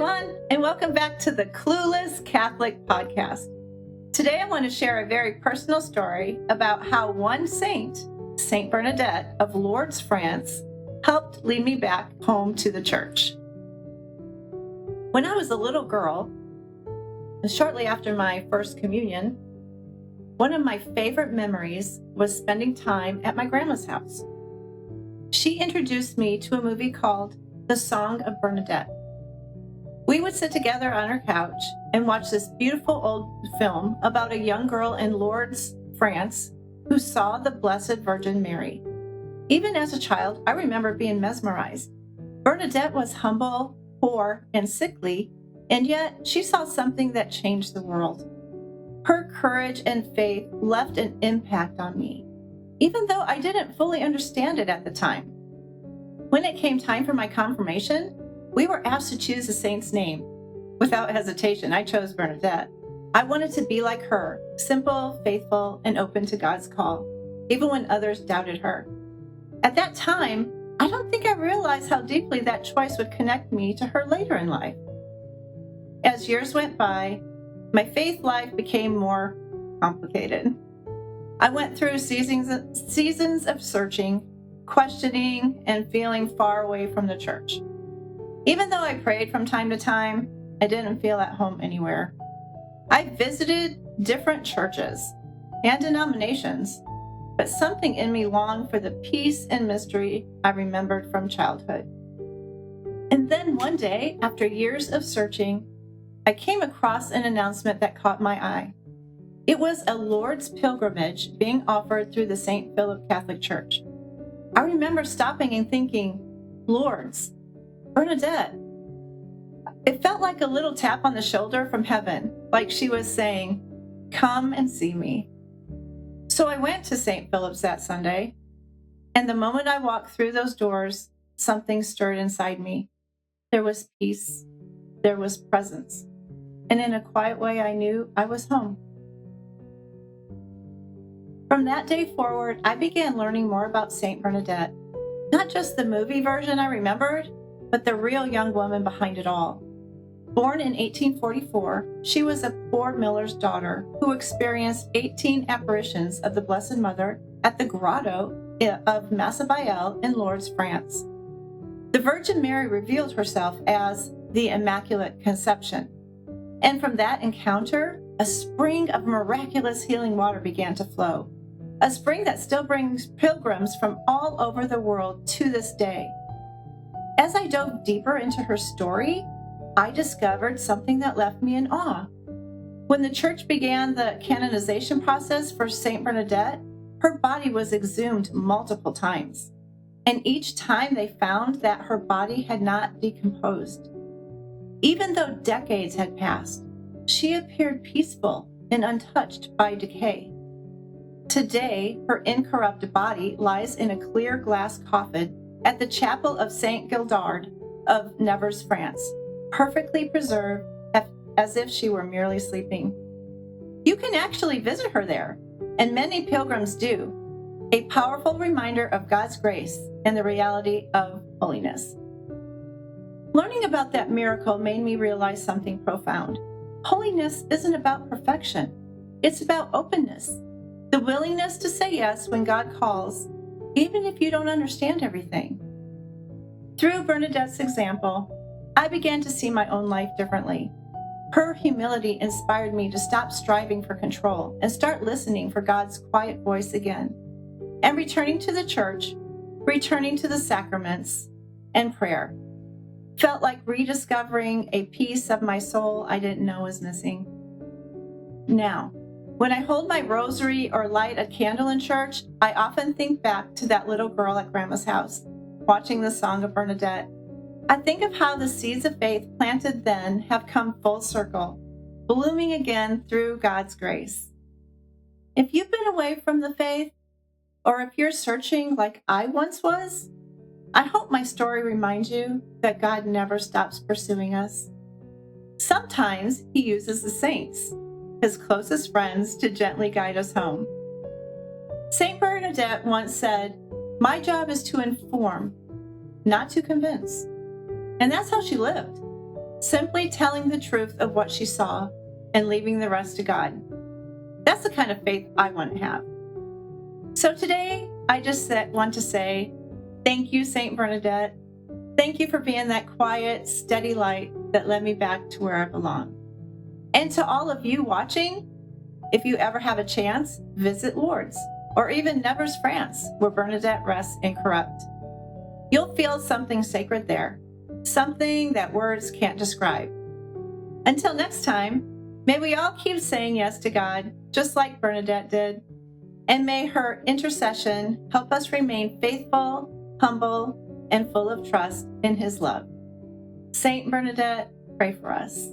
everyone, and welcome back to the Clueless Catholic Podcast. Today I want to share a very personal story about how one saint, Saint Bernadette of Lourdes, France, helped lead me back home to the church. When I was a little girl, and shortly after my first communion, one of my favorite memories was spending time at my grandma's house. She introduced me to a movie called The Song of Bernadette. We would sit together on her couch and watch this beautiful old film about a young girl in Lourdes, France, who saw the Blessed Virgin Mary. Even as a child, I remember being mesmerized. Bernadette was humble, poor, and sickly, and yet she saw something that changed the world. Her courage and faith left an impact on me, even though I didn't fully understand it at the time. When it came time for my confirmation, we were asked to choose a saint's name. Without hesitation, I chose Bernadette. I wanted to be like her, simple, faithful, and open to God's call, even when others doubted her. At that time, I don't think I realized how deeply that choice would connect me to her later in life. As years went by, my faith life became more complicated. I went through seasons of searching, questioning, and feeling far away from the church. Even though I prayed from time to time, I didn't feel at home anywhere. I visited different churches and denominations, but something in me longed for the peace and mystery I remembered from childhood. And then one day, after years of searching, I came across an announcement that caught my eye. It was a Lourdes pilgrimage being offered through the St. Philip Catholic Church. I remember stopping and thinking, Lourdes, Bernadette. It felt like a little tap on the shoulder from heaven, like she was saying, come and see me. So I went to St. Philip's that Sunday, and the moment I walked through those doors, something stirred inside me. There was peace, there was presence, and in a quiet way I knew I was home. From that day forward, I began learning more about St. Bernadette, not just the movie version I remembered, but the real young woman behind it all. Born in 1844, she was a poor miller's daughter who experienced 18 apparitions of the Blessed Mother at the grotto of Massabielle in Lourdes, France. The Virgin Mary revealed herself as the Immaculate Conception, and from that encounter, a spring of miraculous healing water began to flow, a spring that still brings pilgrims from all over the world to this day. As I dove deeper into her story, I discovered something that left me in awe. When the church began the canonization process for Saint Bernadette, her body was exhumed multiple times, and each time they found that her body had not decomposed. Even though decades had passed, she appeared peaceful and untouched by decay. Today, her incorrupt body lies in a clear glass coffin at the chapel of Saint Gildard of Nevers, France, perfectly preserved as if she were merely sleeping. You can actually visit her there, and many pilgrims do, a powerful reminder of God's grace and the reality of holiness. Learning about that miracle made me realize something profound. Holiness isn't about perfection. It's about openness, the willingness to say yes when God calls, even if you don't understand everything. Through Bernadette's example, I began to see my own life differently. Her humility inspired me to stop striving for control and start listening for God's quiet voice again, and returning to the church, returning to the sacraments, and prayer. Felt like rediscovering a piece of my soul I didn't know was missing. Now, when I hold my rosary or light a candle in church, I often think back to that little girl at Grandma's house, watching the Song of Bernadette. I think of how the seeds of faith planted then have come full circle, blooming again through God's grace. If you've been away from the faith, or if you're searching like I once was, I hope my story reminds you that God never stops pursuing us. Sometimes He uses the saints, His closest friends, to gently guide us home. Saint Bernadette once said, "My job is to inform, not to convince." And that's how she lived. simply telling the truth of what she saw and leaving the rest to God. That's the kind of faith I want to have. So today, I just want to say, thank you, St. Bernadette. Thank you for being that quiet, steady light that led me back to where I belong. And to all of you watching, if you ever have a chance, visit Lourdes or even Nevers, France, where Bernadette rests incorrupt. You'll feel something sacred there, something that words can't describe. Until next time, may we all keep saying yes to God, just like Bernadette did, and may her intercession help us remain faithful, humble, and full of trust in His love. Saint Bernadette, pray for us.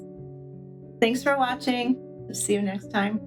Thanks for watching. See you next time.